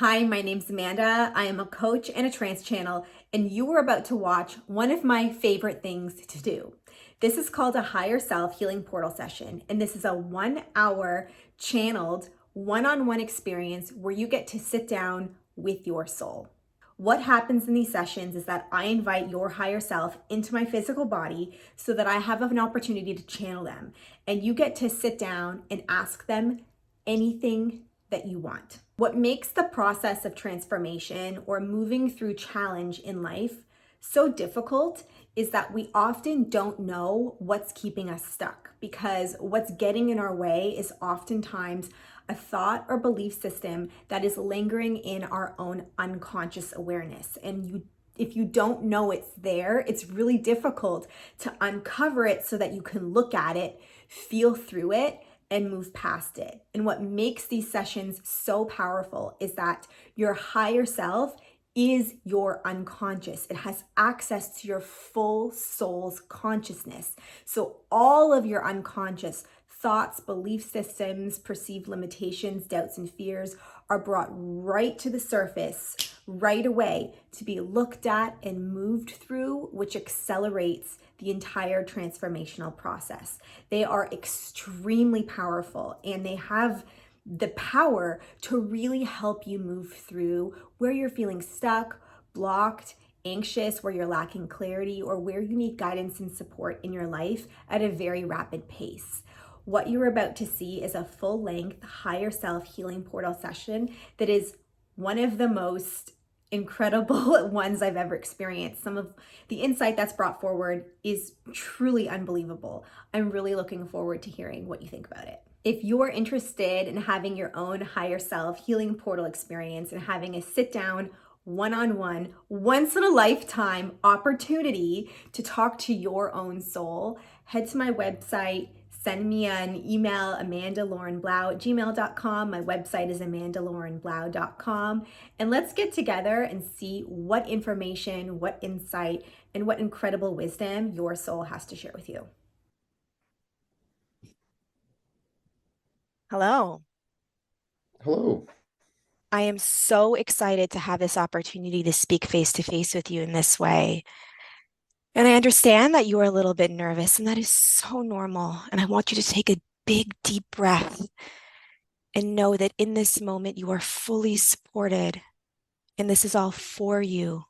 Hi, my name's Amanda. I am a coach and a trance channel, and you are about to watch one of my favorite things to do. This is called a Higher Self Healing Portal Session, and this is a 1 hour channeled one-on-one experience where you get to sit down with your soul. What happens in these sessions is that I invite your higher self into my physical body so that I have an opportunity to channel them, and you get to sit down and ask them anything that you want. What makes the process of transformation or moving through challenge in life so difficult is that we often don't know what's keeping us stuck, because what's getting in our way is oftentimes a thought or belief system that is lingering in our own unconscious awareness. And if you don't know it's there, it's really difficult to uncover it so that you can look at it, feel through it, and move past it. And what makes these sessions so powerful is that your higher self is your unconscious. It has access to your full soul's consciousness. So all of your unconscious thoughts, belief systems, perceived limitations, doubts, and fears are brought right to the surface right away to be looked at and moved through, which accelerates the entire transformational process. They are extremely powerful, and they have the power to really help you move through where you're feeling stuck, blocked, anxious, where you're lacking clarity, or where you need guidance and support in your life at a very rapid pace. What you're about to see is a full-length higher self healing portal session that is one of the most incredible ones I've ever experienced. Some of the insight that's brought forward is truly unbelievable. I'm really looking forward to hearing what you think about it. If you're interested in having your own higher self healing portal experience and having a sit down, one-on-one, once in a lifetime opportunity to talk to your own soul, head to my website. Send me an email, amandalaurenblau@gmail.com. My website is amandalaurenblau.com. And let's get together and see what information, what insight, and what incredible wisdom your soul has to share with you. Hello. Hello. I am so excited to have this opportunity to speak face to face with you in this way. And I understand that you are a little bit nervous, and that is so normal. And I want you to take a big, deep breath and know that in this moment, you are fully supported. And this is all for you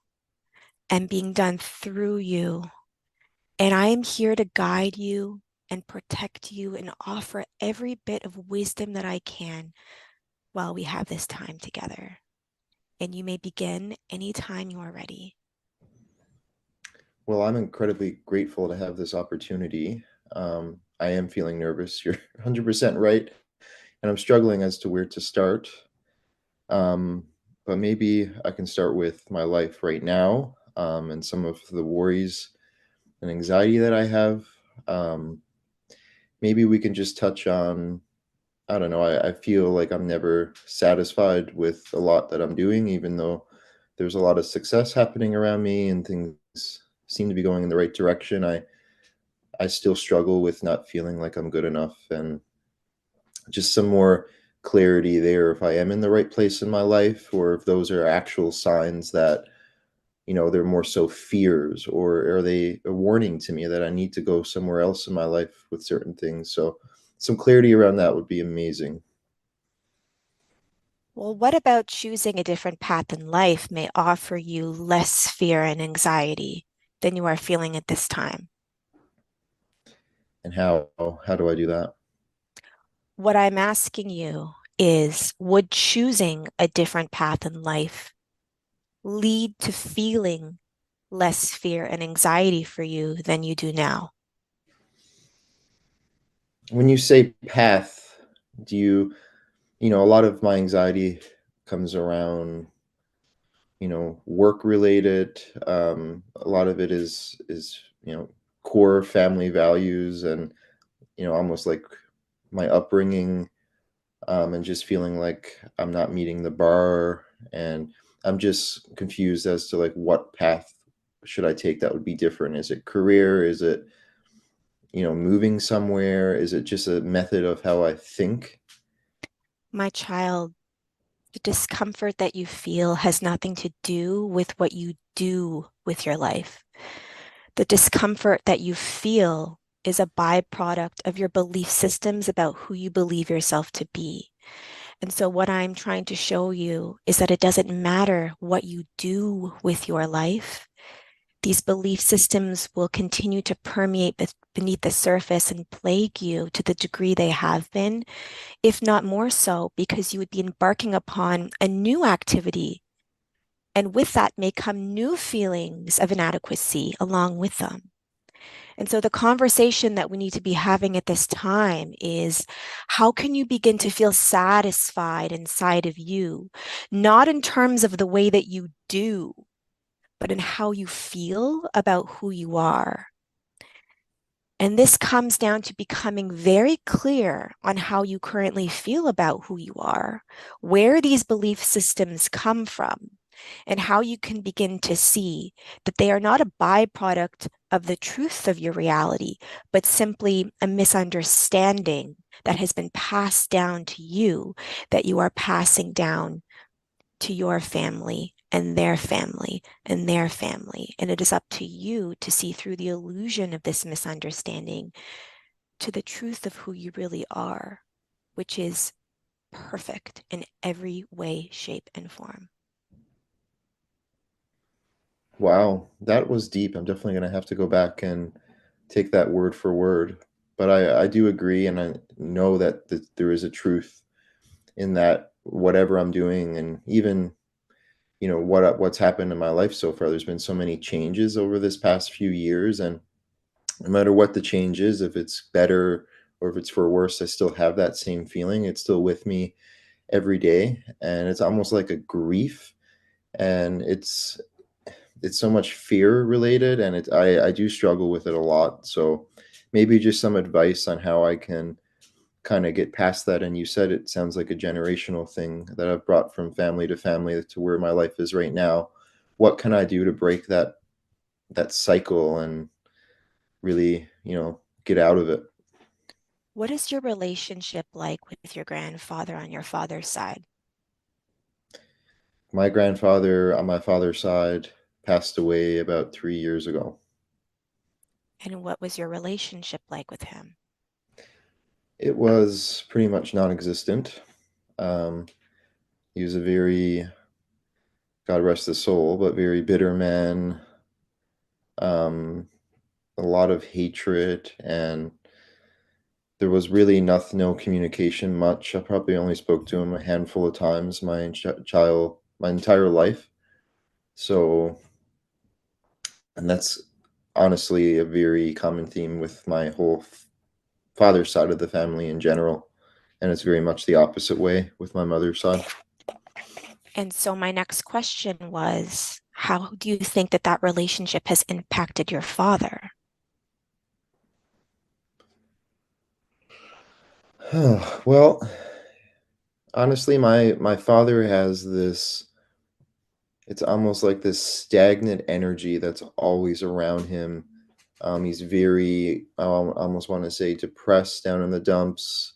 and being done through you. And I am here to guide you and protect you and offer every bit of wisdom that I can while we have this time together. And you may begin anytime you are ready. Well, I'm incredibly grateful to have this opportunity. I am feeling nervous. You're 100% right. And I'm struggling as to where to start. But maybe I can start with my life right now, and some of the worries and anxiety that I have. Um, Maybe we can just touch on, I don't know, I feel like I'm never satisfied with a lot that I'm doing, even though there's a lot of success happening around me and things seem to be going in the right direction. I still struggle with not feeling like I'm good enough, and just some more clarity there if I am in the right place in my life, or if those are actual signs that, they're more so fears, or are they a warning to me that I need to go somewhere else in my life with certain things. So some clarity around that would be amazing. Well, what about choosing a different path in life may offer you less fear and anxiety than you are feeling at this time? And how do I do that? What I'm asking you is, would choosing a different path in life lead to feeling less fear and anxiety for you than you do now? When you say path, do a lot of my anxiety comes around, work related. A lot of it is core family values, and almost like my upbringing, and just feeling like I'm not meeting the bar, and I'm just confused as to like what path should I take that would be different. Is it career? Is it moving somewhere? Is it just a method of how I think? My child, The discomfort that you feel has nothing to do with what you do with your life. The discomfort that you feel is a byproduct of your belief systems about who you believe yourself to be. And so, what I'm trying to show you is that it doesn't matter what you do with your life. These belief systems will continue to permeate beneath the surface and plague you to the degree they have been, if not more so, because you would be embarking upon a new activity. And with that may come new feelings of inadequacy along with them. And so the conversation that we need to be having at this time is, how can you begin to feel satisfied inside of you, not in terms of the way that you do, but in how you feel about who you are? And this comes down to becoming very clear on how you currently feel about who you are, where these belief systems come from, and how you can begin to see that they are not a byproduct of the truth of your reality, but simply a misunderstanding that has been passed down to you, that you are passing down to your family and their family and their family. And it is up to you to see through the illusion of this misunderstanding to the truth of who you really are, which is perfect in every way, shape, and form. Wow, that was deep. I'm definitely going to have to go back and take that word for word. But I do agree, and I know that there is a truth in that whatever I'm doing, and even what's happened in my life so far. There's been so many changes over this past few years, and no matter what the change is, if it's better or if it's for worse, I still have that same feeling. It's still with me every day, and it's almost like a grief, and it's so much fear related, and I do struggle with it a lot. So maybe just some advice on how I can kind of get past that. And you said it sounds like a generational thing that I've brought from family to family to where my life is right now. What can I do to break that cycle and really, get out of it? What is your relationship like with your grandfather on your father's side? My grandfather on my father's side passed away about 3 years ago. And what was your relationship like with him? It was pretty much non-existent. Um, he was a very, God rest his soul, but very bitter man. Um, a lot of hatred, and there was really nothing, no communication much. I probably only spoke to him a handful of times my entire life. So, and that's honestly a very common theme with my whole father's side of the family in general. And it's very much the opposite way with my mother's side. And so my next question was, how do you think that that relationship has impacted your father? Well, honestly, my father has this, it's almost like this stagnant energy that's always around him. He's very, I almost want to say, depressed, down in the dumps,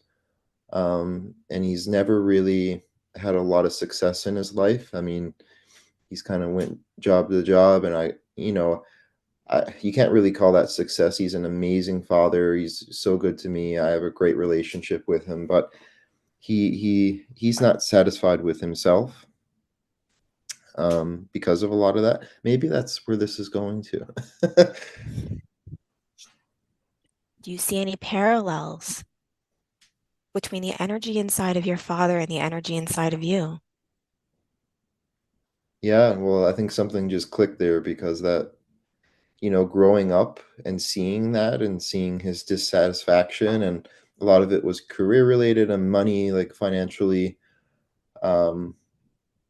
and he's never really had a lot of success in his life. I mean, he's kind of went job to job, and you can't really call that success. He's an amazing father. He's so good to me. I have a great relationship with him, but he's not satisfied with himself, because of a lot of that. Maybe that's where this is going to. Do you see any parallels between the energy inside of your father and the energy inside of you? Yeah, well, I think something just clicked there because that, growing up and seeing that and seeing his dissatisfaction, and a lot of it was career related and money, like financially. Um,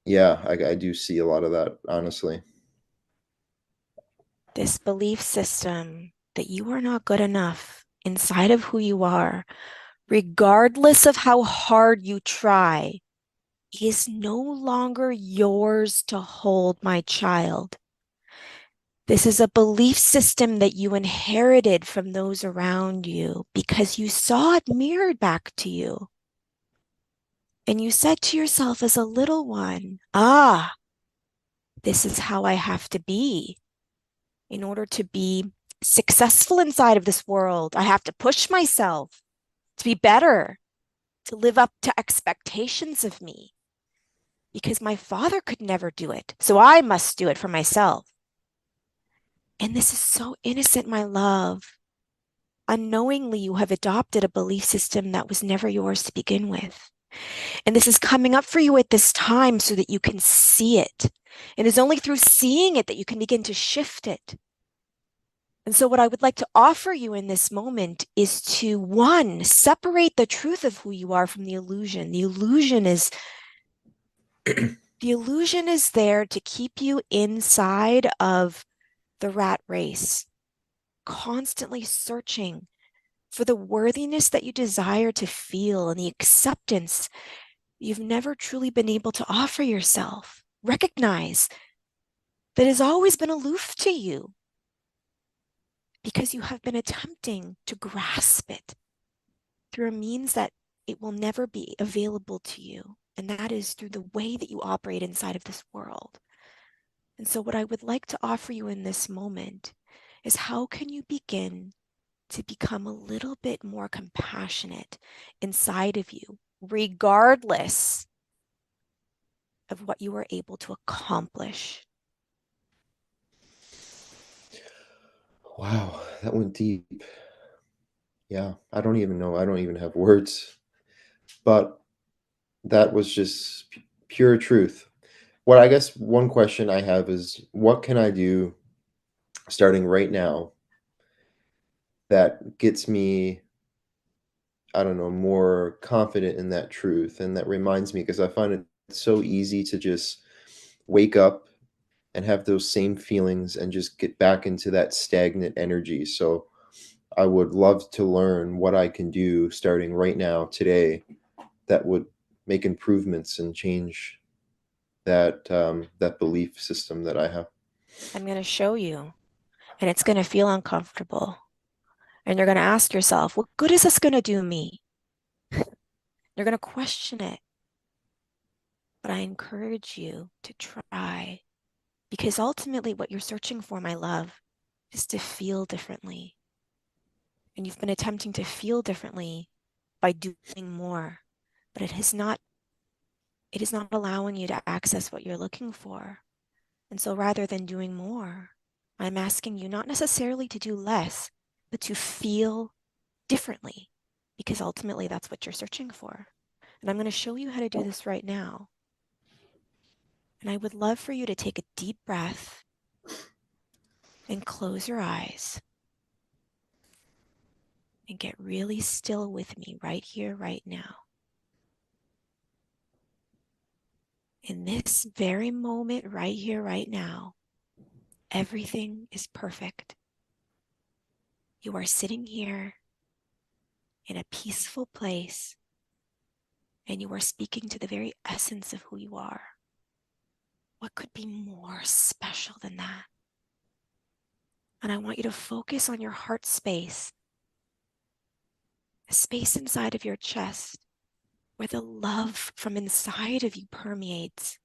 yeah, I do see a lot of that, honestly. This belief system that you are not good enough inside of who you are, regardless of how hard you try, is no longer yours to hold, my child. This is a belief system that you inherited from those around you because you saw it mirrored back to you. And you said to yourself as a little one, ah, this is how I have to be in order to be successful inside of this world. I have to push myself to be better, to live up to expectations of me, because my father could never do it. So I must do it for myself. And this is so innocent, my love. Unknowingly, you have adopted a belief system that was never yours to begin with. And this is coming up for you at this time so that you can see it. It is only through seeing it that you can begin to shift it. And so, what I would like to offer you in this moment is to, one, separate the truth of who you are from the illusion. The illusion is there to keep you inside of the rat race, constantly searching for the worthiness that you desire to feel and the acceptance you've never truly been able to offer yourself. Recognize that has always been aloof to you because you have been attempting to grasp it through a means that it will never be available to you. And that is through the way that you operate inside of this world. And so what I would like to offer you in this moment is, how can you begin to become a little bit more compassionate inside of you, regardless of what you were able to accomplish? Wow, that went deep. Yeah, I don't even know. I don't even have words. But that was just pure truth. What I guess one question I have is, what can I do starting right now that gets me, I don't know, more confident in that truth? And that reminds me, because I find it so easy to just wake up and have those same feelings and just get back into that stagnant energy. So I would love to learn what I can do starting right now, today, that would make improvements and change that belief system that I have. I'm going to show you, and it's going to feel uncomfortable. And you're going to ask yourself, what good is this going to do me? You're going to question it. But I encourage you to try, because ultimately what you're searching for, my love, is to feel differently. And you've been attempting to feel differently by doing more, but it is not allowing you to access what you're looking for. And so rather than doing more, I'm asking you not necessarily to do less, but to feel differently, because ultimately that's what you're searching for. And I'm going to show you how to do this right now. And I would love for you to take a deep breath and close your eyes and get really still with me right here, right now. In this very moment, right here, right now, everything is perfect. You are sitting here in a peaceful place, and you are speaking to the very essence of who you are. What could be more special than that? And I want you to focus on your heart space, a space inside of your chest where the love from inside of you permeates.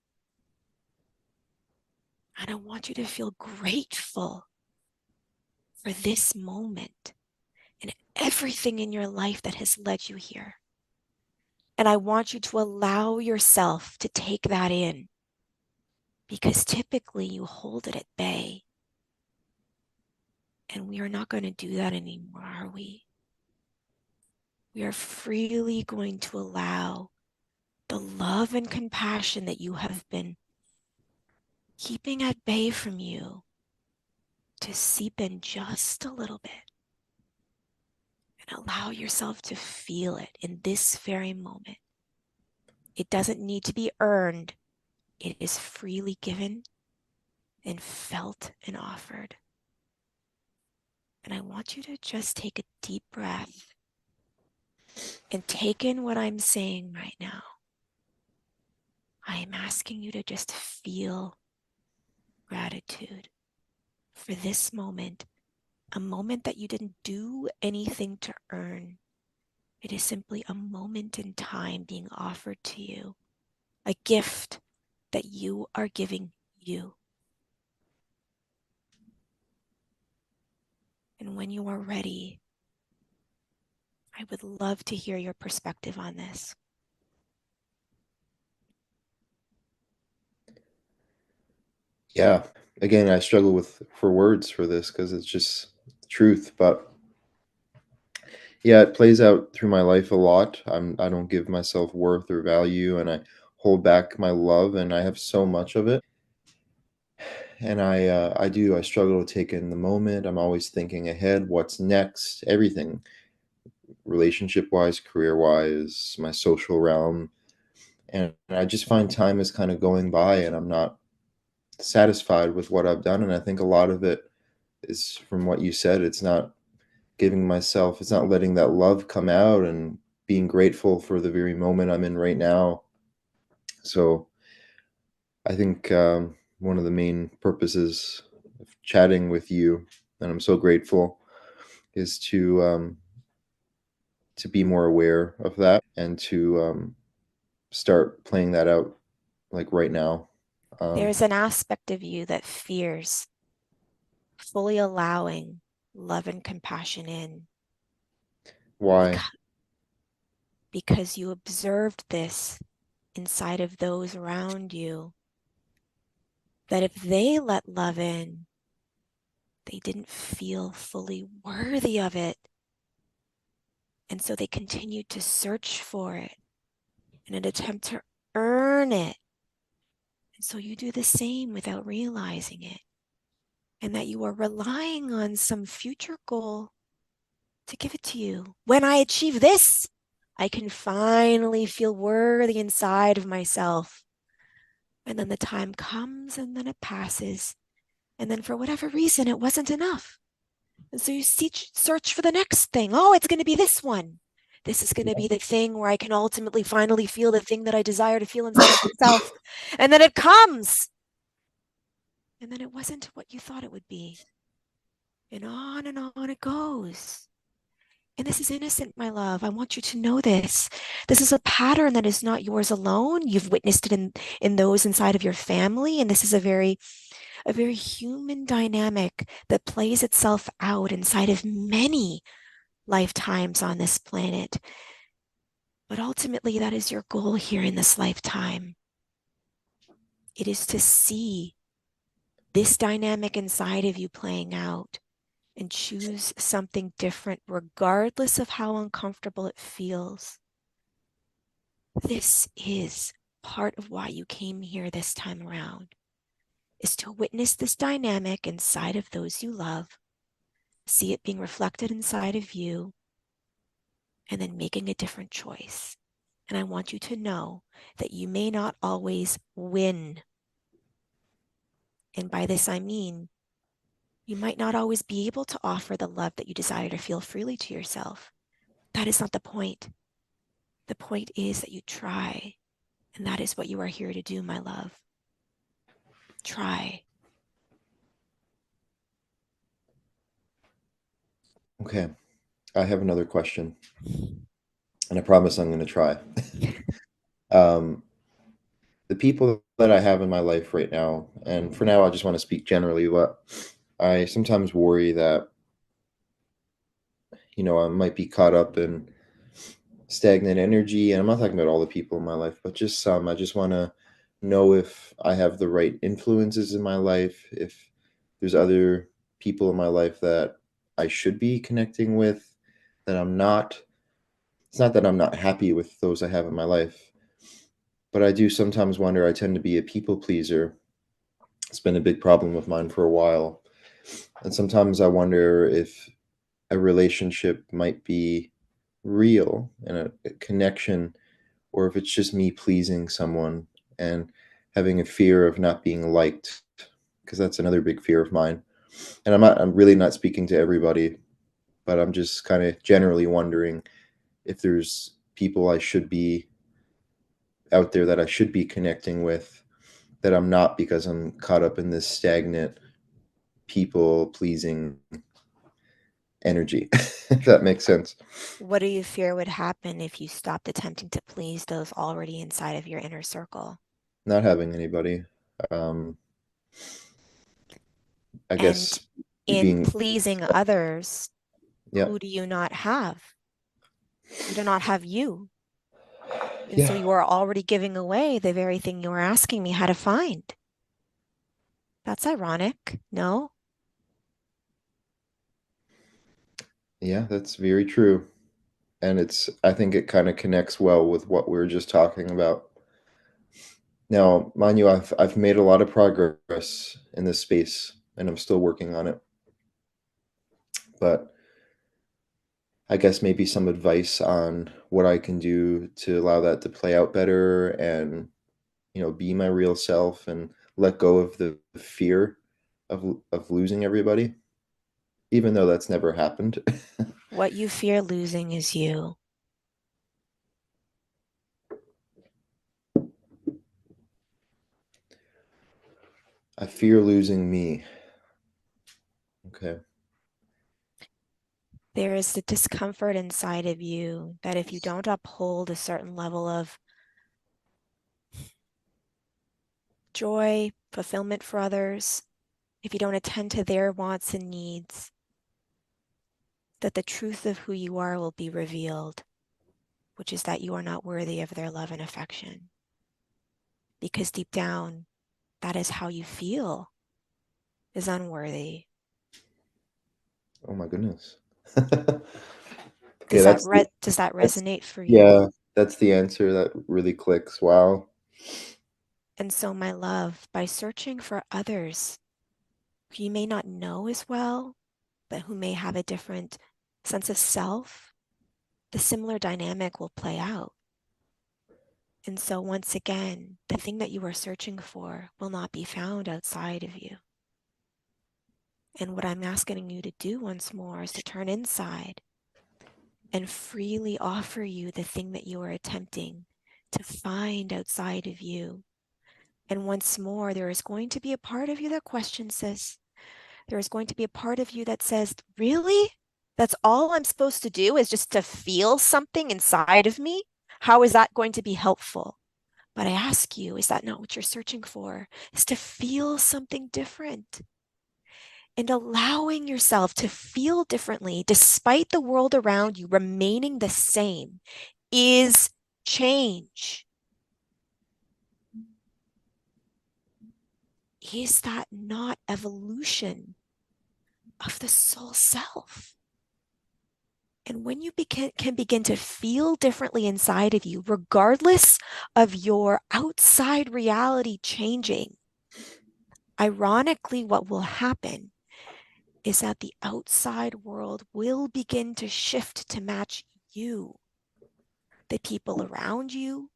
And I want you to feel grateful for this moment and everything in your life that has led you here. And I want you to allow yourself to take that in, because typically you hold it at bay. And we are not going to do that anymore, are we? We are freely going to allow the love and compassion that you have been keeping at bay from you to seep in just a little bit, and allow yourself to feel it in this very moment. It doesn't need to be earned. It is freely given and felt and offered. And I want you to just take a deep breath and take in what I'm saying right now. I am asking you to just feel gratitude for this moment, a moment that you didn't do anything to earn. It is simply a moment in time being offered to you, a gift that you are giving you. And when you are ready, I would love to hear your perspective on this. Yeah. Again, I struggle for words for this because it's just truth, but yeah, it plays out through my life a lot. I don't give myself worth or value, and I hold back my love, and I have so much of it. And I struggle to take in the moment. I'm always thinking ahead, what's next, everything, relationship wise, career wise, my social realm. And I just find time is kind of going by, and I'm not satisfied with what I've done. And I think a lot of it is from what you said. It's not giving myself, it's not letting that love come out and being grateful for the very moment I'm in right now. So I think one of the main purposes of chatting with you, and I'm so grateful, is to be more aware of that and to start playing that out like right now. There's an aspect of you that fears fully allowing love and compassion in Why? because you observed this inside of those around you, that if they let love in, they didn't feel fully worthy of it. And so they continued to search for it in an attempt to earn it. And so you do the same without realizing it. And that you are relying on some future goal to give it to you. When I achieve this, I can finally feel worthy inside of myself. And then the time comes and then it passes. And then for whatever reason, it wasn't enough. And so you search for the next thing. Oh, it's going to be this one. This is going to be the thing where I can ultimately finally feel the thing that I desire to feel inside of myself. And then it comes. And then it wasn't what you thought it would be. And on it goes. And this is innocent, my love. I want you to know this. This is a pattern that is not yours alone. You've witnessed it in those inside of your family. And this is a very human dynamic that plays itself out inside of many lifetimes on this planet. But ultimately, that is your goal here in this lifetime. It is to see this dynamic inside of you playing out and choose something different, regardless of how uncomfortable it feels. This is part of why you came here this time around, is to witness this dynamic inside of those you love, see it being reflected inside of you, and then making a different choice. And I want you to know that you may not always win. And by this, I mean, you might not always be able to offer the love that you desire to feel freely to yourself. That is not the point. The point is that you try. And that is what you are here to do, my love. Try. Okay. I have another question, and I promise I'm going to try. um, the people that I have in my life right now, and for now, I just want to speak generally, but I sometimes worry that, I might be caught up in stagnant energy. And I'm not talking about all the people in my life, but just some. I just want to know if I have the right influences in my life, if there's other people in my life that I should be connecting with, that I'm not. It's not that I'm not happy with those I have in my life, but I do sometimes wonder. I tend to be a people pleaser. It's been a big problem of mine for a while. And sometimes I wonder if a relationship might be real and a connection, or if it's just me pleasing someone and having a fear of not being liked, because that's another big fear of mine. And I'm really not speaking to everybody, but I'm just kind of generally wondering if there's people I should be out there that I should be connecting with that I'm not, because I'm caught up in this stagnant people pleasing energy, if that makes sense. What do you fear would happen if you stopped attempting to please those already inside of your inner circle? Not having anybody. Um, I And guess in being, pleasing others, yeah, who do you not have? You do not have you. And so yeah, you are already giving away the very thing you were asking me how to find. That's ironic, no? yeah, that's very true. And I think it kind of connects well with what we were just talking about. Now, mind you, I've made a lot of progress in this space, and I'm still working on it. But I guess maybe some advice on what I can do to allow that to play out better and, be my real self and let go of the fear of losing everybody, even though that's never happened. What you fear losing is you. I fear losing me. Okay. There is the discomfort inside of you that if you don't uphold a certain level of joy, fulfillment for others, if you don't attend to their wants and needs, that the truth of who you are will be revealed, which is that you are not worthy of their love and affection. Because deep down, that is how you feel, is unworthy. Oh my goodness. Okay, Does that does that that's resonate for you? yeah, that's the answer that really clicks. Wow. And so, my love, by searching for others who you may not know as well, but who may have a different sense of self, the similar dynamic will play out. And so, once again, the thing that you are searching for will not be found outside of you. And what I'm asking you to do once more is to turn inside and freely offer you the thing that you are attempting to find outside of you. And once more, there is going to be a part of you that questions this. There is going to be a part of you that says, really? That's all I'm supposed to do is just to feel something inside of me? How is that going to be helpful? But I ask you, is that not what you're searching for? Is to feel something different and allowing yourself to feel differently despite the world around you remaining the same is change. Is that not evolution of the soul self? And when you can begin to feel differently inside of you, regardless of your outside reality changing, ironically, what will happen is that the outside world will begin to shift to match you. The people around you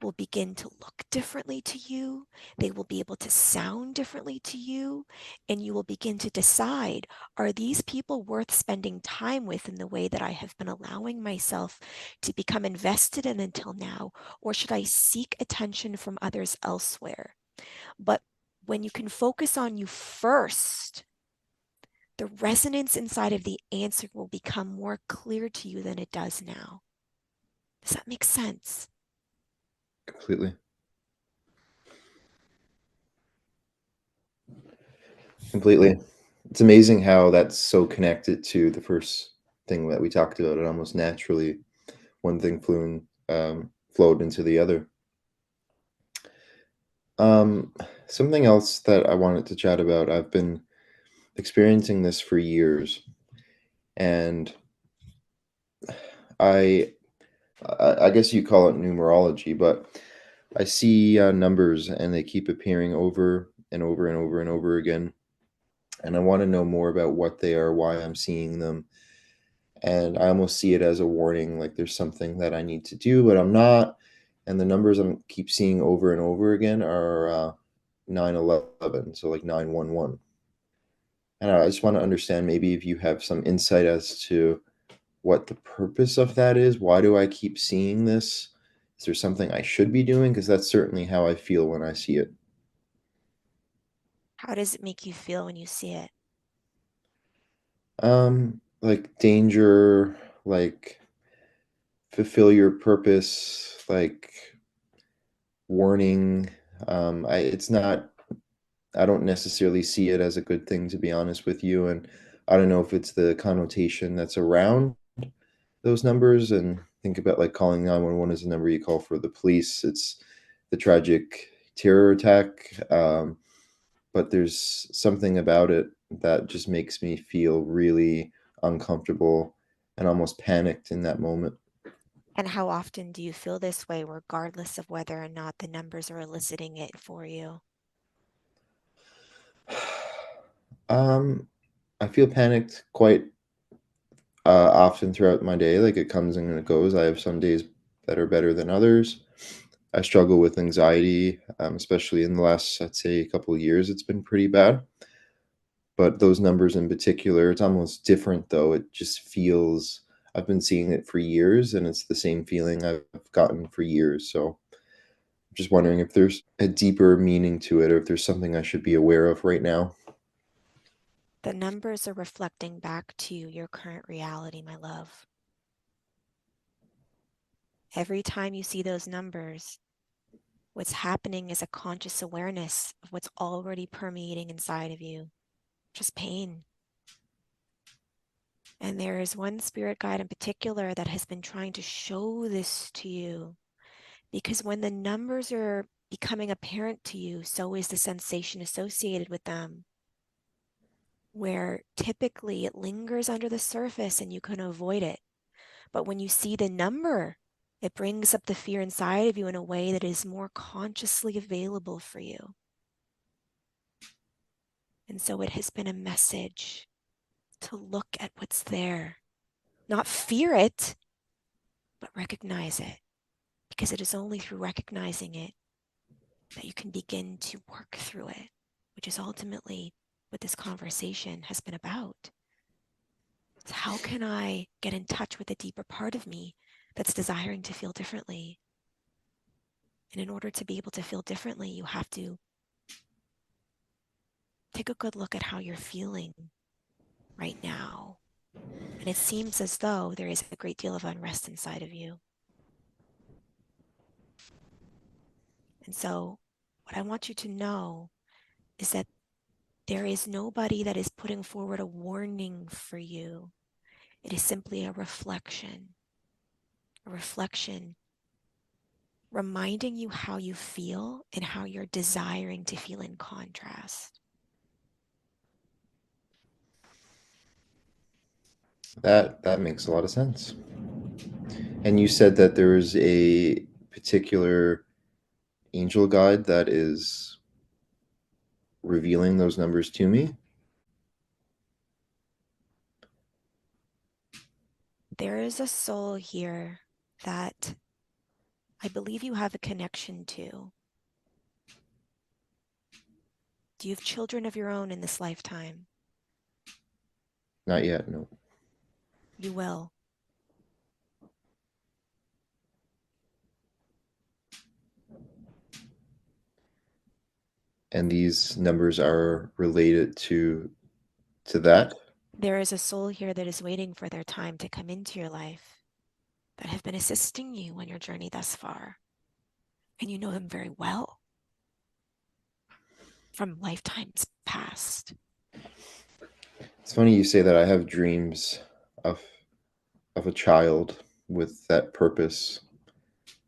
will begin to look differently to you. They will be able to sound differently to you. And you will begin to decide, are these people worth spending time with in the way that I have been allowing myself to become invested in until now? Or should I seek attention from others elsewhere? But when you can focus on you first, the resonance inside of the answer will become more clear to you than it does now. Does that make sense? Completely. Completely. It's amazing how that's so connected to the first thing that we talked about. It almost naturally, one thing flowed into the other. Something else that I wanted to chat about. I've been experiencing this for years, and I, I guess you call it numerology, but I see numbers and they keep appearing over and over and over and over again. And I want to know more about what they are, why I'm seeing them. And I almost see it as a warning, like there's something that I need to do, but I'm not. And the numbers I keep seeing over and over again are 911, so like 911. And I just want to understand maybe if you have some insight as to what the purpose of that is. Why do I keep seeing this? Is there something I should be doing? Because that's certainly how I feel when I see it. How does it make you feel when you see it? like danger, like fulfill your purpose, like warning. It's not, I don't necessarily see it as a good thing, to be honest with you. And I don't know if it's the connotation that's around those numbers. And think about like calling 911 is a number you call for the police. It's the tragic terror attack. But there's something about it that just makes me feel really uncomfortable and almost panicked in that moment. And how often do you feel this way, regardless of whether or not the numbers are eliciting it for you? I feel panicked quite often throughout my day. Like it comes and it goes. I have some days that are better than others. I struggle with anxiety, especially in the last, I'd say, a couple of years. It's been pretty bad. But those numbers in particular, it's almost different though. It just feels, I've been seeing it for years and it's the same feeling I've gotten for years. So I'm just wondering if there's a deeper meaning to it or if there's something I should be aware of right now. The numbers are reflecting back to your current reality, my love. Every time you see those numbers, what's happening is a conscious awareness of what's already permeating inside of you, just pain. And there is one spirit guide in particular that has been trying to show this to you, because when the numbers are becoming apparent to you, so is the sensation associated with them, where typically it lingers under the surface and you can avoid it. But when you see the number, it brings up the fear inside of you in a way that is more consciously available for you. And so it has been a message to look at what's there, not fear it, but recognize it, because it is only through recognizing it that you can begin to work through it, which is ultimately what this conversation has been about. So how can I get in touch with a deeper part of me that's desiring to feel differently? And in order to be able to feel differently, you have to take a good look at how you're feeling right now. And it seems as though there is a great deal of unrest inside of you. And so what I want you to know is that there is nobody that is putting forward a warning for you. It is simply a reflection reminding you how you feel and how you're desiring to feel in contrast. That makes a lot of sense. And you said that there is a particular angel guide that is revealing those numbers to me. There is a soul here that I believe you have a connection to. Do you have children of your own in this lifetime? Not yet, no. You will. And these numbers are related to that. There is a soul here that is waiting for their time to come into your life, that have been assisting you on your journey thus far. And you know them very well from lifetimes past. It's funny you say that. I have dreams of of a child with that purpose,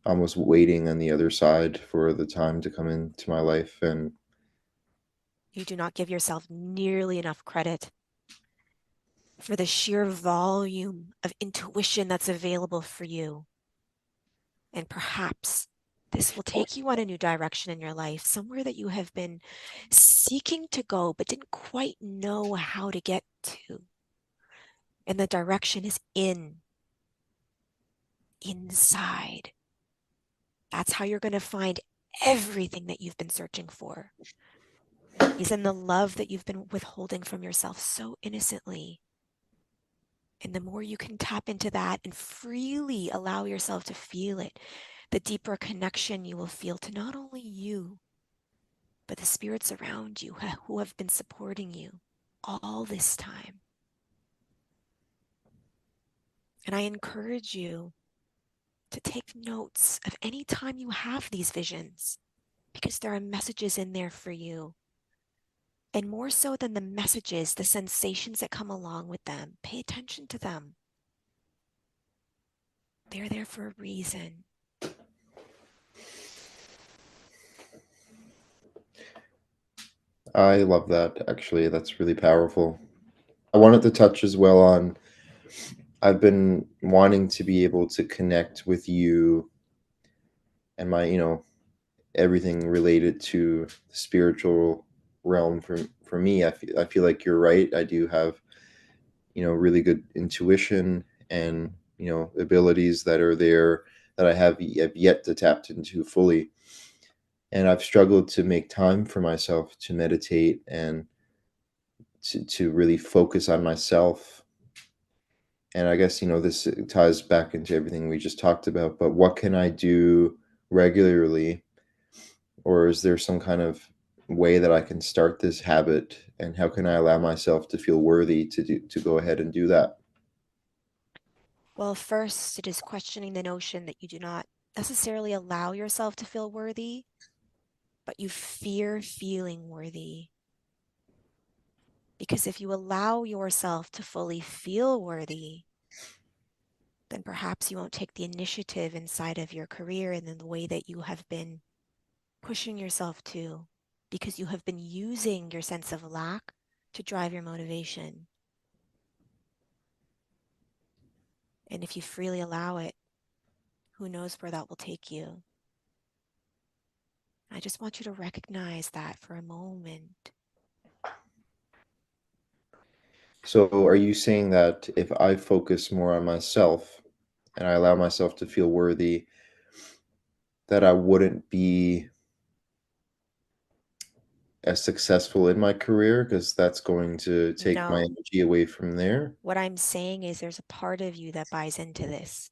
almost waiting on the other side for the time to come into my life. And You do not give yourself nearly enough credit for the sheer volume of intuition that's available for you. And perhaps this will take you on a new direction in your life, somewhere that you have been seeking to go, but didn't quite know how to get to. And the direction is inside. That's how you're going to find everything that you've been searching for. Is in the love that you've been withholding from yourself so innocently. And the more you can tap into that and freely allow yourself to feel it, the deeper connection you will feel to not only you, but the spirits around you who have been supporting you all this time. And I encourage you to take notes of any time you have these visions, because there are messages in there for you. And more so than the messages, the sensations that come along with them, pay attention to them. They're there for a reason. I love that, actually. That's really powerful. I wanted to touch as well on I've been wanting to be able to connect with you and my, everything related to the spiritual realm for me. I feel like you're right. I do have, really good intuition and, abilities that are there that I have yet to tap into fully. And I've struggled to make time for myself to meditate and to really focus on myself. And I guess, this ties back into everything we just talked about, but what can I do regularly? Or is there some kind of way that I can start this habit? And how can I allow myself to feel worthy to go ahead and do that? Well, first, it is questioning the notion that you do not necessarily allow yourself to feel worthy, but you fear feeling worthy. Because if you allow yourself to fully feel worthy, then perhaps you won't take the initiative inside of your career and in the way that you have been pushing yourself to, because you have been using your sense of lack to drive your motivation. And if you freely allow it, who knows where that will take you? I just want you to recognize that for a moment. So, are you saying that if I focus more on myself and I allow myself to feel worthy, that I wouldn't be as successful in my career because that's going to take my No, energy away from there? what I'm saying is there's a part of you that buys into this.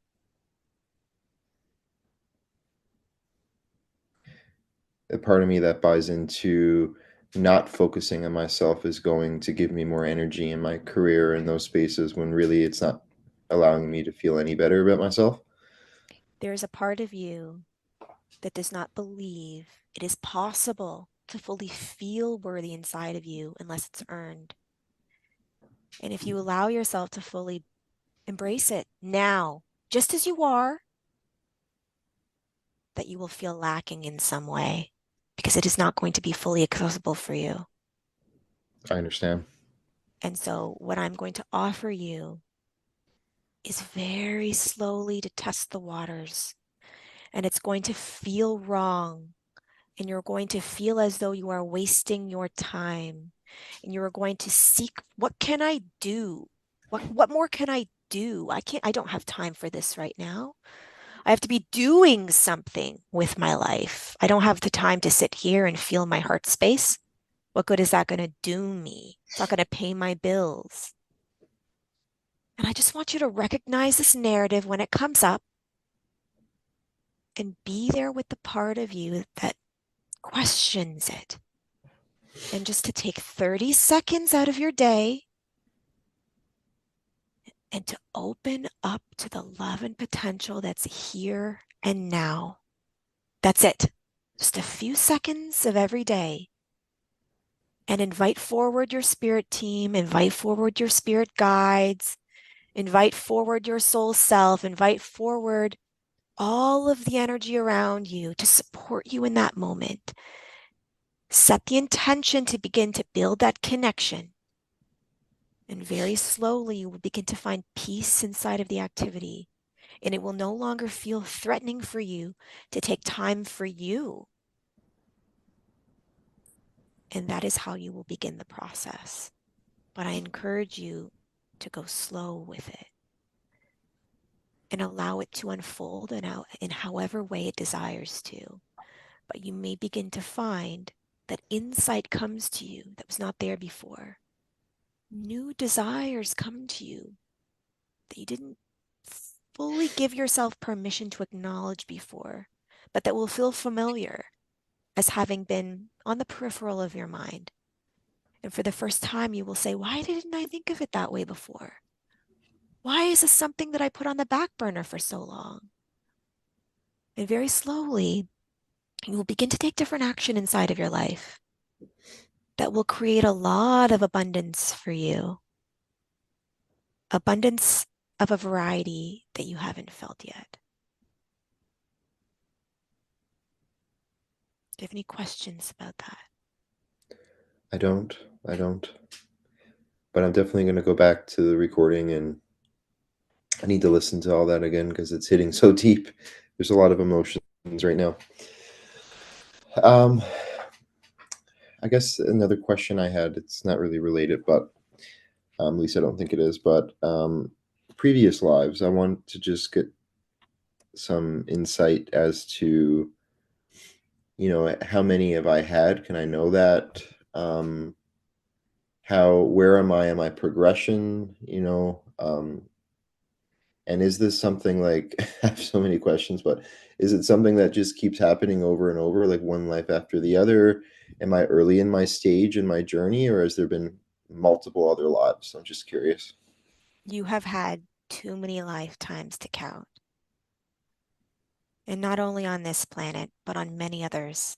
A part of me that buys into not focusing on myself is going to give me more energy in my career in those spaces when really it's not allowing me to feel any better about myself. There's a part of you that does not believe it is possible to fully feel worthy inside of you unless it's earned. And if you allow yourself to fully embrace it now, just as you are, that you will feel lacking in some way because it is not going to be fully accessible for you. I understand. And so, what I'm going to offer you is very slowly to test the waters. And it's going to feel wrong. And you're going to feel as though you are wasting your time. And you're going to seek, what can I do? What more can I do? I don't have time for this right now. I have to be doing something with my life. I don't have the time to sit here and feel my heart space. What good is that going to do me? It's not going to pay my bills. And I just want you to recognize this narrative when it comes up and be there with the part of you that questions it. And just to take 30 seconds out of your day and to open up to the love and potential that's here and now. That's it. Just a few seconds of every day. And invite forward your spirit team, invite forward your spirit guides, invite forward your soul self, invite forward all of the energy around you to support you in that moment. Set the intention to begin to build that connection. And very slowly, you will begin to find peace inside of the activity. And it will no longer feel threatening for you to take time for you. And that is how you will begin the process. But I encourage you to go slow with it and allow it to unfold in however way it desires to. But you may begin to find that insight comes to you that was not there before. New desires come to you that you didn't fully give yourself permission to acknowledge before, but that will feel familiar as having been on the peripheral of your mind. And for the first time, you will say, why didn't I think of it that way before? Why is this something that I put on the back burner for so long? And very slowly, you will begin to take different action inside of your life that will create a lot of abundance for you. Abundance of a variety that you haven't felt yet. Do you have any questions about that? I don't. But I'm definitely going to go back to the recording, and I need to listen to all that again because it's hitting so deep. There's a lot of emotions right now. Um, I guess another question I had, it's not really related, but at least I don't think it is, but previous lives, I want to just get some insight as to, how many have I had? Can I know that? Where am I in my progression? And is this something like, I have so many questions, but is it something that just keeps happening over and over, like one life after the other? Am I early in my stage in my journey, or has there been multiple other lives? I'm just curious. You have had too many lifetimes to count. And not only on this planet, but on many others.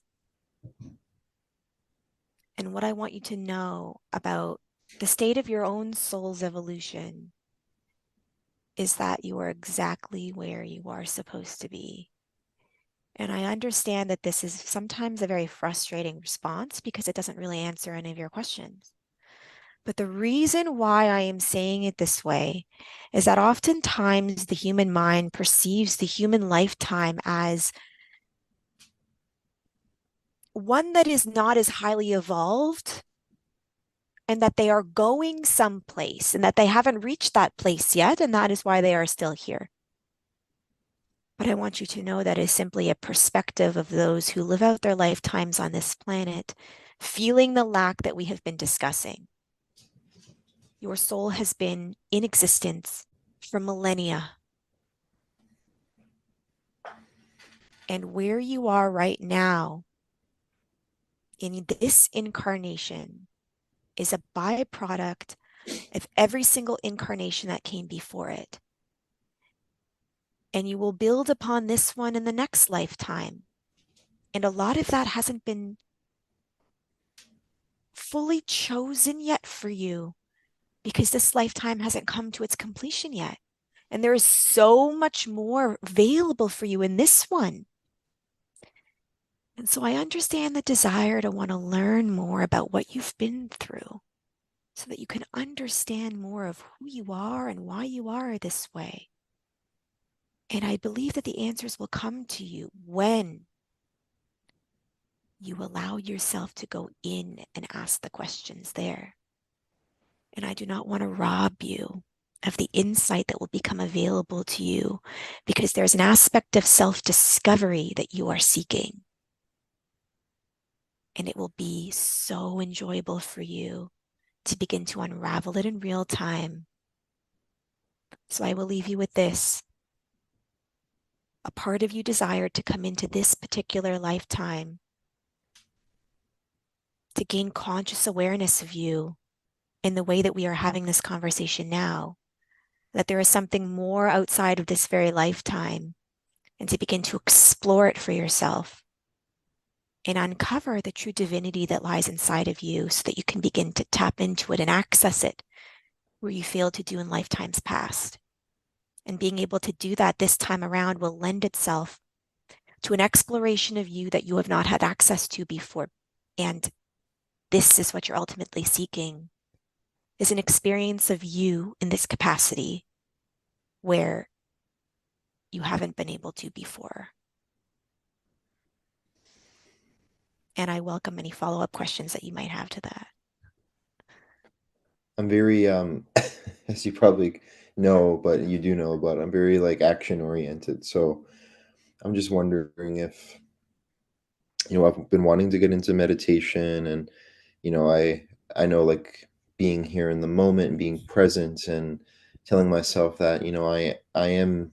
And what I want you to know about the state of your own soul's evolution is that you are exactly where you are supposed to be. And I understand that this is sometimes a very frustrating response because it doesn't really answer any of your questions. But the reason why I am saying it this way is that oftentimes the human mind perceives the human lifetime as one that is not as highly evolved, and that they are going someplace and that they haven't reached that place yet, and that is why they are still here. But I want you to know that is simply a perspective of those who live out their lifetimes on this planet, feeling the lack that we have been discussing. Your soul has been in existence for millennia. And where you are right now in this incarnation is a byproduct of every single incarnation that came before it. And you will build upon this one in the next lifetime. And a lot of that hasn't been fully chosen yet for you because this lifetime hasn't come to its completion yet. And there is so much more available for you in this one. And so I understand the desire to want to learn more about what you've been through so that you can understand more of who you are and why you are this way. And I believe that the answers will come to you when you allow yourself to go in and ask the questions there. And I do not want to rob you of the insight that will become available to you because there's an aspect of self-discovery that you are seeking. And it will be so enjoyable for you to begin to unravel it in real time. So I will leave you with this. A part of you desired to come into this particular lifetime to gain conscious awareness of you in the way that we are having this conversation now, that there is something more outside of this very lifetime, and to begin to explore it for yourself and uncover the true divinity that lies inside of you so that you can begin to tap into it and access it where you failed to do in lifetimes past. And being able to do that this time around will lend itself to an exploration of you that you have not had access to before. And this is what you're ultimately seeking, is an experience of you in this capacity where you haven't been able to before. And I welcome any follow-up questions that you might have to that. I'm very, as you probably know, but you do know, but I'm very like action oriented. So I'm just wondering if, I've been wanting to get into meditation, and, I know like being here in the moment and being present and telling myself that, I am,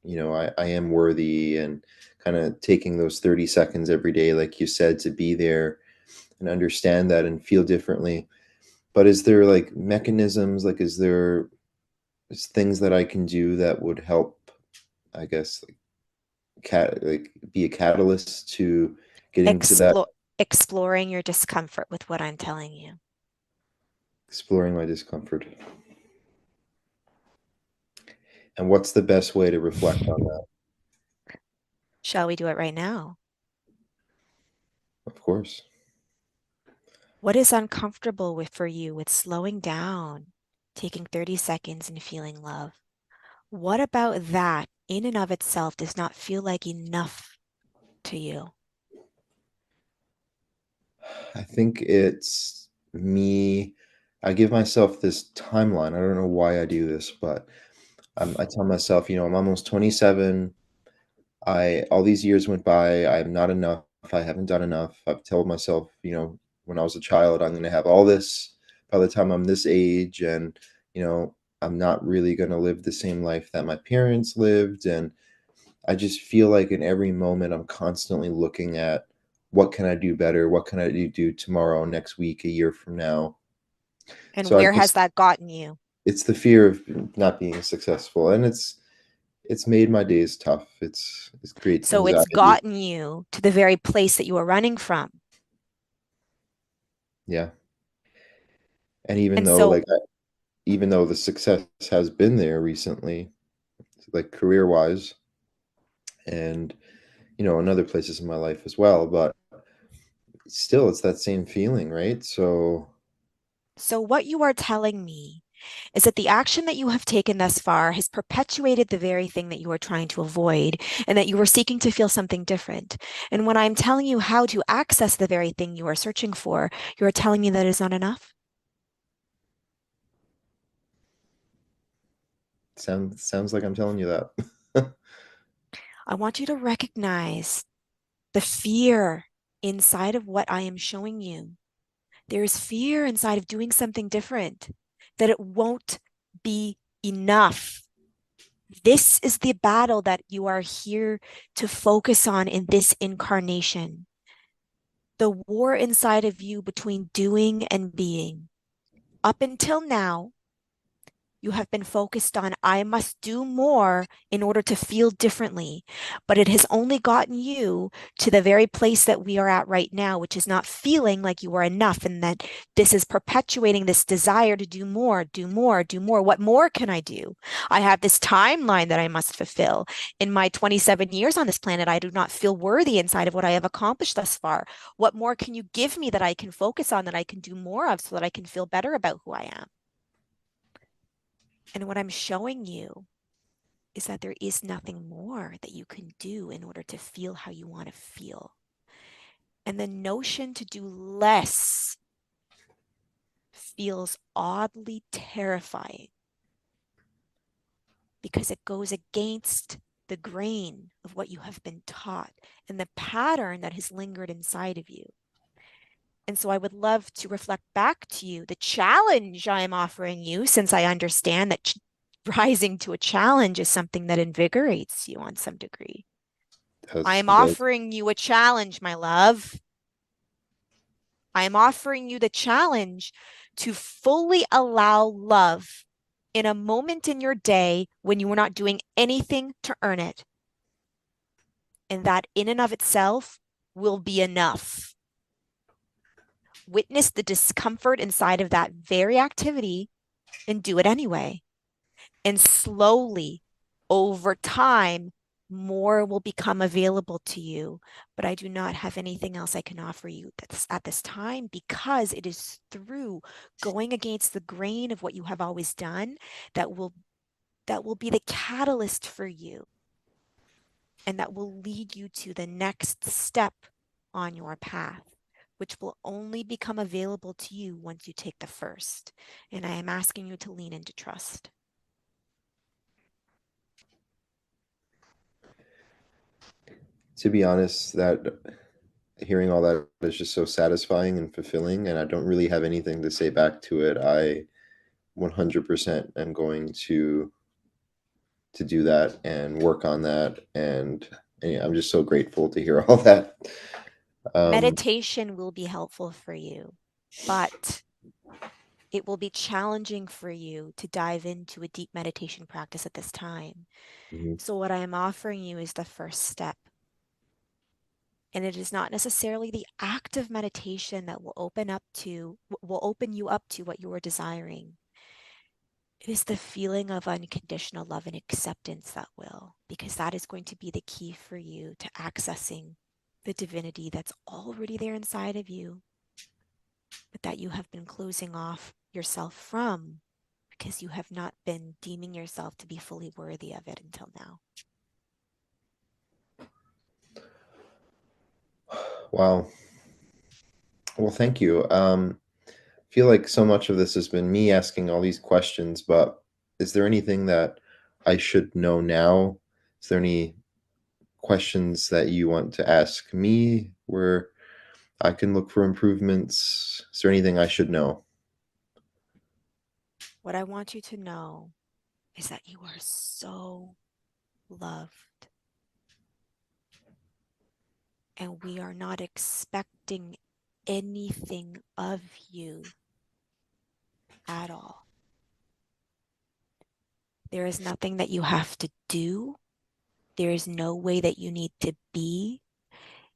I am worthy, and kind of taking those 30 seconds every day, like you said, to be there and understand that and feel differently. But is there like mechanisms, like is there things that I can do that would help, I guess, be a catalyst to getting to that, Exploring your discomfort with what I'm telling you. exploring my discomfort. And what's the best way to reflect on that? Shall we do it right now? Of course. What is uncomfortable for you with slowing down, taking 30 seconds and feeling love? What about that in and of itself does not feel like enough to you? I think it's me. I give myself this timeline. I don't know why I do this, but I tell myself, I'm almost 27. All these years went by. I'm not enough. I haven't done enough. I've told myself, when I was a child, I'm going to have all this by the time I'm this age, and I'm not really going to live the same life that my parents lived, and I just feel like in every moment I'm constantly looking at what can I do better? What can I do tomorrow, next week, a year from now? And So I where has just that gotten you? it's the fear of not being successful, and it's made my days tough. It creates So it's anxiety. gotten you to the very place that you are running from. Yeah. And even And though so, even though the success has been there recently, like career-wise and in other places in my life as well, but still it's that same feeling, right? so what you are telling me is that the action that you have taken thus far has perpetuated the very thing that you are trying to avoid and that you were seeking to feel something different. And when I'm telling you how to access the very thing you are searching for, you are telling me that is not enough. Sounds like I'm telling you that. I want you to recognize the fear inside of what I am showing you. There is fear inside of doing something different, that it won't be enough. This is the battle that you are here to focus on in this incarnation. The war inside of you between doing and being. Up until now, you have been focused on, I must do more in order to feel differently. But it has only gotten you to the very place that we are at right now, which is not feeling like you are enough. And that this is perpetuating this desire to do more, do more, do more. What more can I do? I have this timeline that I must fulfill. In my 27 years on this planet, I do not feel worthy inside of what I have accomplished thus far. What more can you give me that I can focus on, that I can do more of so that I can feel better about who I am? And what I'm showing you is that there is nothing more that you can do in order to feel how you want to feel. And the notion to do less feels oddly terrifying because it goes against the grain of what you have been taught and the pattern that has lingered inside of you. And so I would love to reflect back to you the challenge I am offering you, since I understand that rising to a challenge is something that invigorates you on some degree. I am It does. offering you a challenge, my love. I am offering you the challenge to fully allow love in a moment in your day when you are not doing anything to earn it. And that in and of itself will be enough. Witness the discomfort inside of that very activity and do it anyway. And slowly, over time, more will become available to you. But I do not have anything else I can offer you that's at this time, because it is through going against the grain of what you have always done that will be the catalyst for you, and that will lead you to the next step on your path, which will only become available to you once you take the first. And I am asking you to lean into trust. To be honest, that hearing all that is just so satisfying and fulfilling, and I don't really have anything to say back to it. I 100% am going to do that and work on that, and yeah, I'm just so grateful to hear all that. Um, Meditation will be helpful for you, but it will be challenging for you to dive into a deep meditation practice at this time. Mhm. So what I am offering you is the first step. And it is not necessarily the act of meditation that will open you up to what you are desiring. It is the feeling of unconditional love and acceptance that will, because that is going to be the key for you to accessing the divinity that's already there inside of you, but that you have been closing off yourself from because you have not been deeming yourself to be fully worthy of it until now. Wow. Well, thank you. I feel like so much of this has been me asking all these questions, but is there anything that I should know now? Is there any questions that you want to ask me where I can look for improvements? Is there anything I should know? What I want you to know is that you are so loved, and we are not expecting anything of you at all. There is nothing that you have to do. There is no way that you need to be.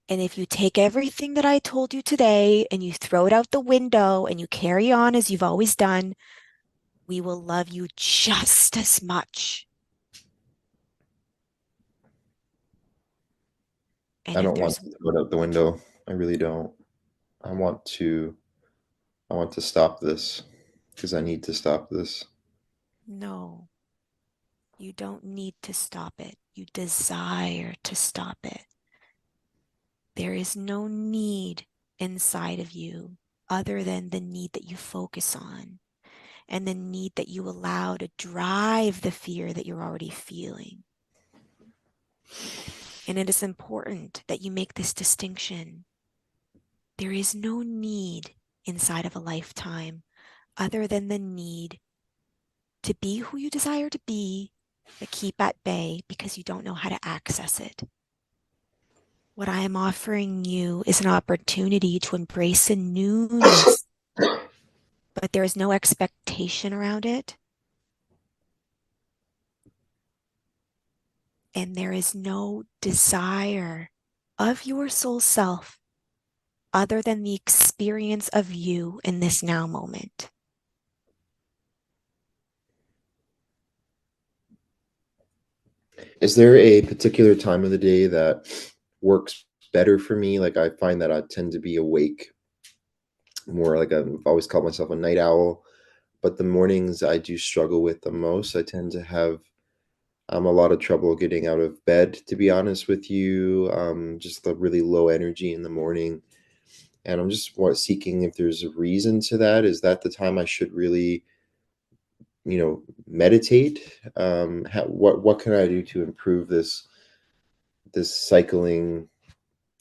And if you take everything that I told you today and you throw it out the window and you carry on as you've always done, we will love you just as much. And I if don't want there's to throw it out the window. I really don't. I want to I want to stop this because I need to stop this. no, you don't need to stop it. You desire to stop it. There is no need inside of you other than the need that you focus on and the need that you allow to drive the fear that you're already feeling. And it is important that you make this distinction. There is no need inside of a lifetime other than the need to be who you desire to be, but keep at bay because you don't know how to access it. What I am offering you is an opportunity to embrace a newness, but there is no expectation around it. And there is no desire of your soul self other than the experience of you in this now moment. Is there a particular time of the day that works better for me? Like I find that I tend to be awake more. Like I've always called myself a night owl, but the mornings I do struggle with the most. I tend to have a lot of trouble getting out of bed, to be honest with you. Just the really low energy in the morning. And I'm just seeking if there's a reason to that. Is that the time I should really, meditate? What can I do to improve this cycling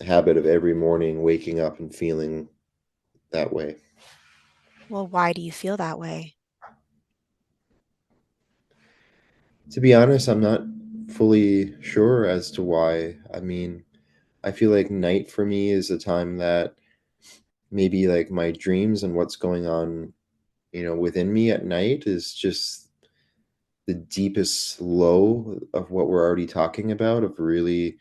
habit of every morning waking up and feeling that way? Well, why do you feel that way? To be honest, I'm not fully sure as to why. I mean, I feel like night for me is a time that maybe like my dreams and what's going on, within me at night is just the deepest low of what we're already talking about, of really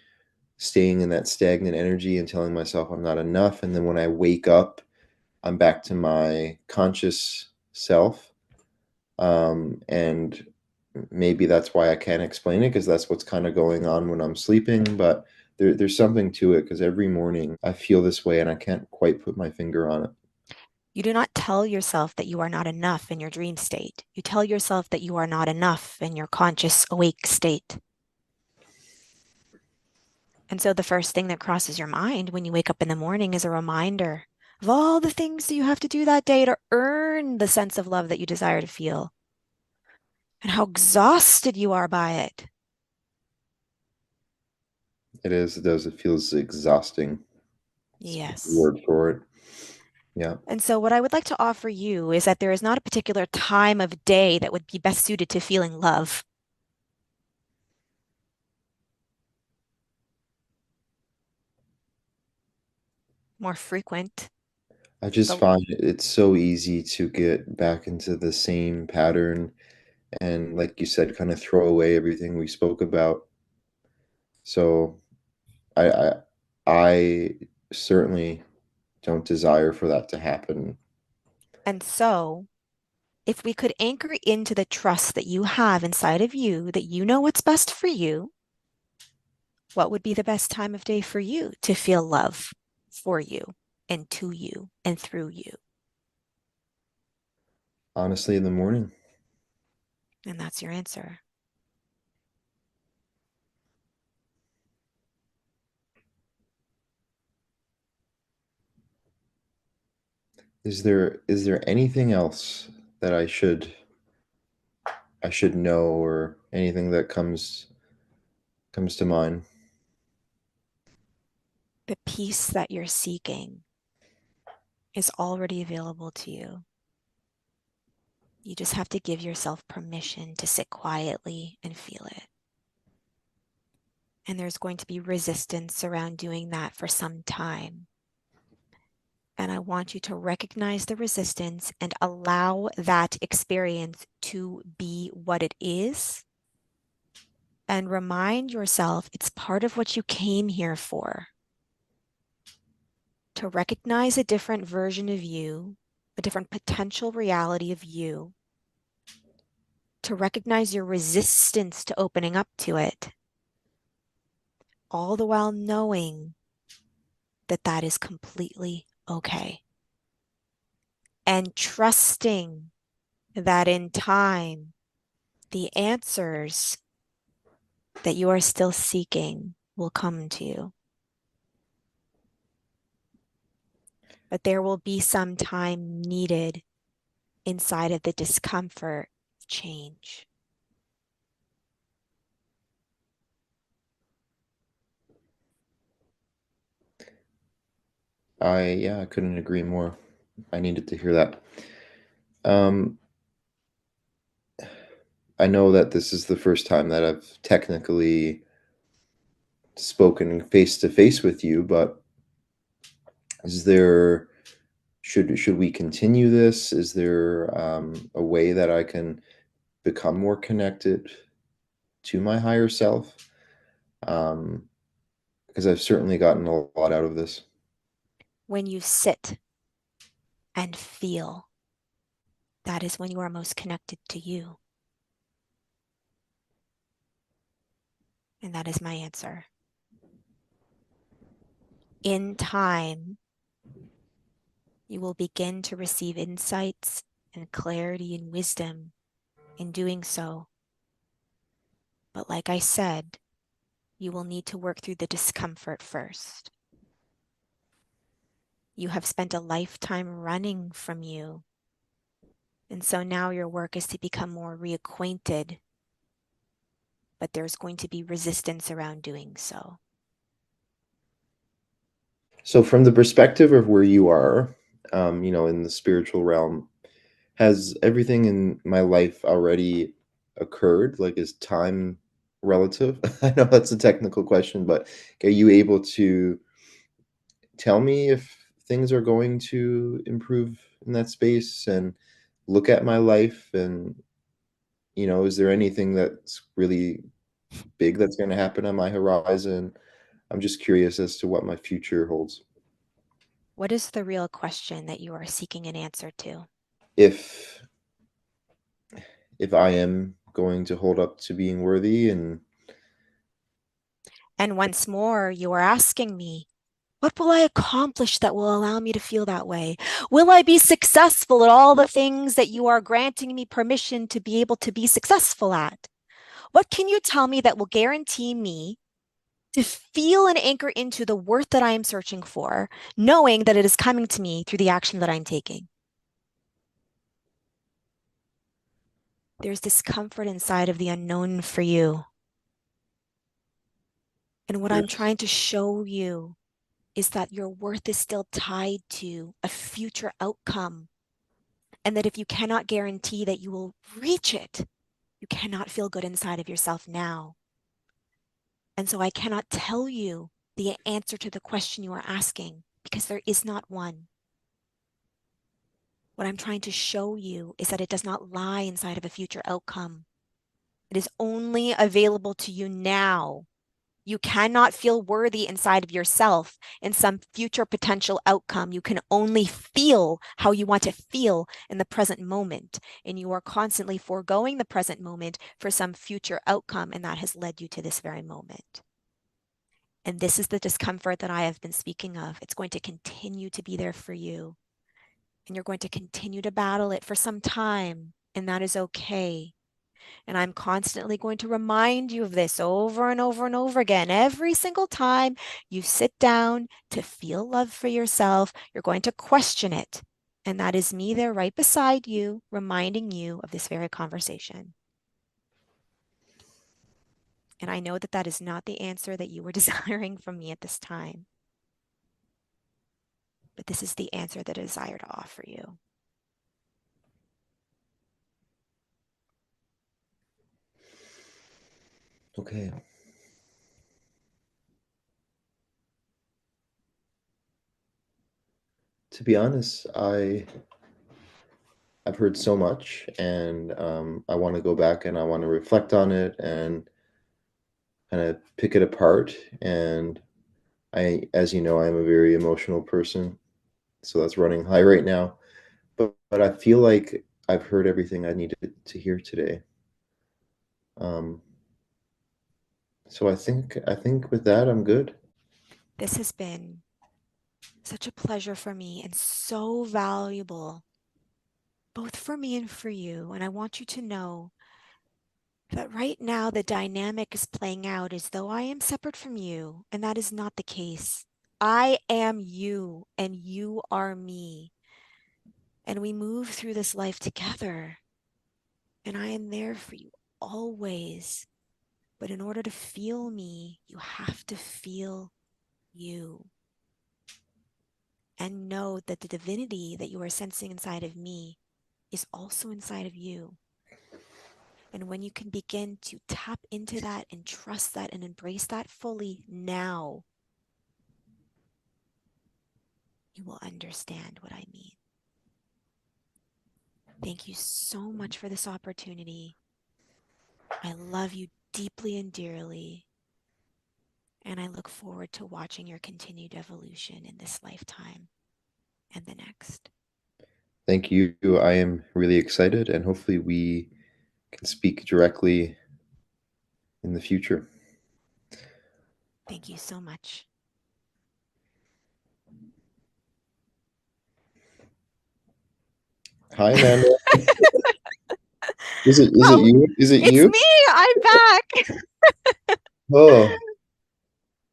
staying in that stagnant energy and telling myself I'm not enough. And then when I wake up, I'm back to my conscious self. And maybe that's why I can't explain it, because that's what's kind of going on when I'm sleeping. But there's something to it, because every morning I feel this way and I can't quite put my finger on it. You do not tell yourself that you are not enough in your dream state. You tell yourself that you are not enough in your conscious awake state. And so the first thing that crosses your mind when you wake up in the morning is a reminder of all the things that you have to do that day to earn the sense of love that you desire to feel and how exhausted you are by it. It does. It feels exhausting. It's a good Yes. word for it. Yeah. And so, what I would like to offer you is that there is not a particular time of day that would be best suited to feeling love. More frequent. I just The find it's so easy to get back into the same pattern and, like you said, kind of throw away everything we spoke about. So I I, I certainly don't desire for that to happen. and so if we could anchor into the trust that you have inside of you, that you know what's best for you, what would be the best time of day for you to feel love for you and to you and through you? Honestly, in the morning. And that's your answer. Is there anything else that I should know, or anything that comes to mind? The peace that you're seeking is already available to you. You just have to give yourself permission to sit quietly and feel it. And there's going to be resistance around doing that for some time. And I want you to recognize the resistance and allow that experience to be what it is. And remind yourself it's part of what you came here for. To recognize a different version of you, a different potential reality of you. To recognize your resistance to opening up to it. All the while knowing that that is completely okay. And trusting that in time, the answers that you are still seeking will come to you. But there will be some time needed inside of the discomfort of change. I couldn't agree more. I needed to hear that. Um, I know that this is the first time that I've technically spoken face to face with you, but is there should we continue this? Is there a way that I can become more connected to my higher self? Because I've certainly gotten a lot out of this. When you sit and feel, that is when you are most connected to you. And that is my answer. In time, you will begin to receive insights and clarity and wisdom in doing so. But like I said, you will need to work through the discomfort first. You have spent a lifetime running from you. And so now your work is to become more reacquainted, but there's going to be resistance around doing so. So, from the perspective of where you are, in the spiritual realm, has everything in my life already occurred? Like, is time relative? I know that's a technical question, but are you able to tell me if things are going to improve in that space, and look at my life, and is there anything that's really big that's going to happen on my horizon? I'm just curious as to what my future holds. What is the real question that you are seeking an answer to? If I am going to hold up to being worthy, and And once more, you are asking me, what will I accomplish that will allow me to feel that way? Will I be successful at all the things that you are granting me permission to be able to be successful at? What can you tell me that will guarantee me to feel and anchor into the worth that I am searching for, knowing that it is coming to me through the action that I'm taking? There's discomfort inside of the unknown for you. And what I'm there's trying to show you is that your worth is still tied to a future outcome. And that if you cannot guarantee that you will reach it, you cannot feel good inside of yourself now. And so I cannot tell you the answer to the question you are asking because there is not one. What I'm trying to show you is that it does not lie inside of a future outcome. It is only available to you now. You cannot feel worthy inside of yourself in some future potential outcome. You can only feel how you want to feel in the present moment. And you are constantly foregoing the present moment for some future outcome. And that has led you to this very moment. And this is the discomfort that I have been speaking of. It's going to continue to be there for you. And you're going to continue to battle it for some time. And that is okay. And I'm constantly going to remind you of this over and over and over again. Every single time you sit down to feel love for yourself, you're going to question it. And that is me there right beside you, reminding you of this very conversation. And I know that that is not the answer that you were desiring from me at this time. But this is the answer that I desire to offer you. Okay. To be honest, I've heard so much, and I want to go back and I want to reflect on it and kind of pick it apart. And as you know, I'm a very emotional person, so that's running high right now. But I feel like I've heard everything I needed to hear today. Um, so I think with that, I'm good. This has been such a pleasure for me and so valuable, both for me and for you. And I want you to know that right now the dynamic is playing out as though I am separate from you, and that is not the case. I am you, and you are me. And we move through this life together, and I am there for you always. But in order to feel me, you have to feel you. And know that the divinity that you are sensing inside of me is also inside of you. And when you can begin to tap into that and trust that and embrace that fully now, you will understand what I mean. Thank you so much for this opportunity. I love you deeply and dearly. And I look forward to watching your continued evolution in this lifetime and the next. Thank you. I am really excited, and hopefully we can speak directly in the future. Thank you so much. Hi, Amanda. Is it Well, you? Is it it's you? me. I'm back. Oh,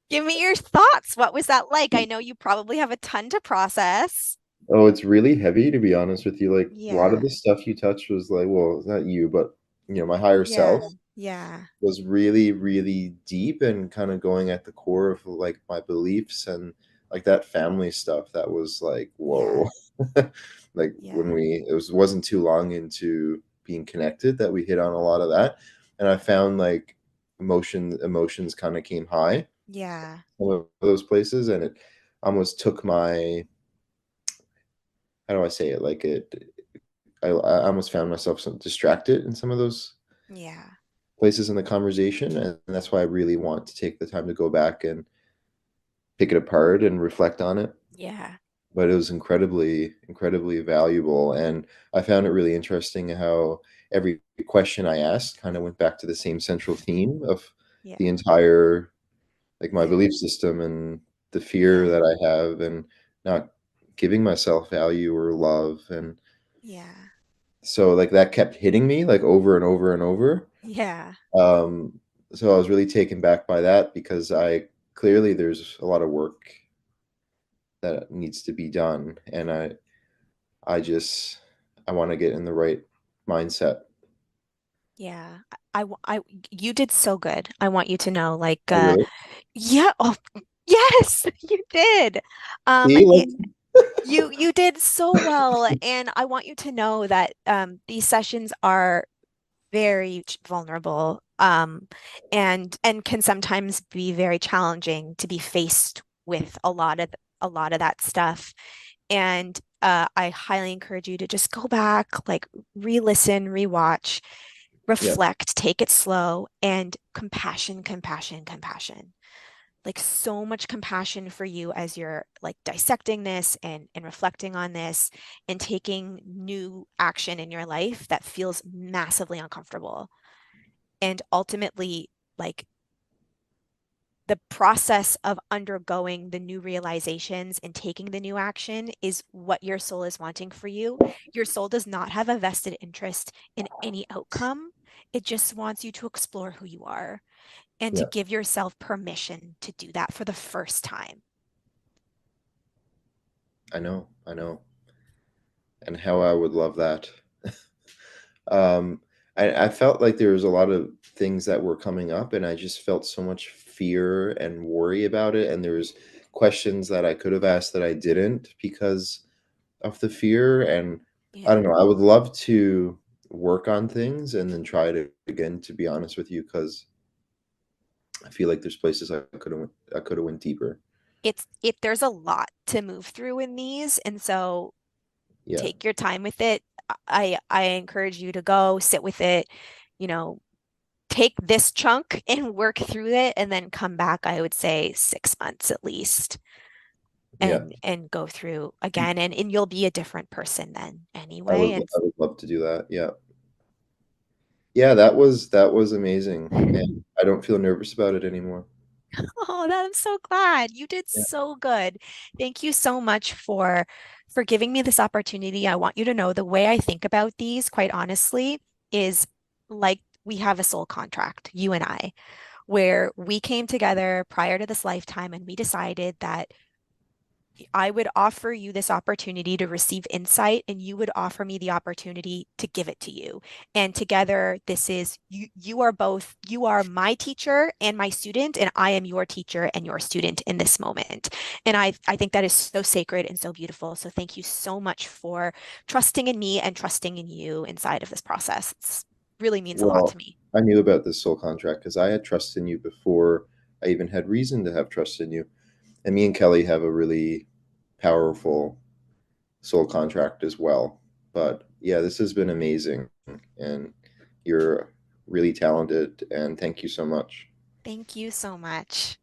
Give me your thoughts. What was that like? I know you probably have a ton to process. oh, it's really heavy, to be honest with you. Like a lot of Yeah. the stuff you touched was like, well, it's not you, but my higher self Yeah. Yeah. was really, really deep and kind of going at the core of like my beliefs and like that family stuff. That was like, Yeah. whoa. Like when Yeah. wasn't too long into being connected that we hit on a lot of that. And I found like emotions kind of came high Yeah. some of those places, and it almost took my, how do I say it? Like I almost found myself distracted in some of those Yeah. places in the conversation, and that's why I really want to take the time to go back and pick it apart and reflect on it. Yeah. But it was incredibly, incredibly valuable, and I found it really interesting how every question I asked kind of went back to the same central theme of Yeah. the entire, like my Yeah. belief system and the fear Yeah. that I have and not giving myself value or love. And Yeah. so like that kept hitting me like over and over and over. Yeah. Um, so I was really taken back by that because I clearly there's a lot of work that needs to be done, and I just I want to get in the right mindset. Yeah. You did so good. I want you to know, like, Oh, really? yeah. Oh, yes, you did. Um, See, it, like, you did so well, and I want you to know that these sessions are very vulnerable, and can sometimes be very challenging to be faced with a lot of that stuff. And I highly encourage you to just go back, like re-listen, rewatch, reflect, take it slow, and compassion, compassion, compassion. Like so much compassion for you as you're like dissecting this and reflecting on this and taking new action in your life that feels massively uncomfortable. And ultimately, like the process of undergoing the new realizations and taking the new action is what your soul is wanting for you. Your soul does not have a vested interest in any outcome. It just wants you to explore who you are and to Yeah. give yourself permission to do that for the first time. I know. I know. And how I would love that. um, I felt like there was a lot of things that were coming up, and I just felt so much fear and worry about it. And there was questions that I could have asked that I didn't because of the fear. And I Yeah. don't know. I would love to work on things and then try it again. To be honest with you, because I feel like there's places I could have went deeper. There's a lot to move through in these, and so Yeah. take your time with it. I encourage you to go sit with it, you know, take this chunk and work through it and then come back, I would say 6 months at least Yeah. and go through again and you'll be a different person then I anyway. And would love to do that. Yeah. Yeah, that was amazing, and I don't feel nervous about it anymore. oh, I'm so glad. You did Yeah. so good. Thank you so much for giving me this opportunity. I want you to know the way I think about these, quite honestly, is like we have a soul contract, you and I, where we came together prior to this lifetime and we decided that I would offer you this opportunity to receive insight, and you would offer me the opportunity to give it to you. And together, this is you are both, you are my teacher and my student, and I am your teacher and your student in this moment. And I think that is so sacred and so beautiful. So thank you so much for trusting in me and trusting in you inside of this process. It really means a lot to Well, me. I knew about this soul contract because I had trust in you before I even had reason to have trust in you. And me and Kelly have a really powerful soul contract as well. But yeah, this has been amazing, and you're really talented, and thank you so much. Thank you so much.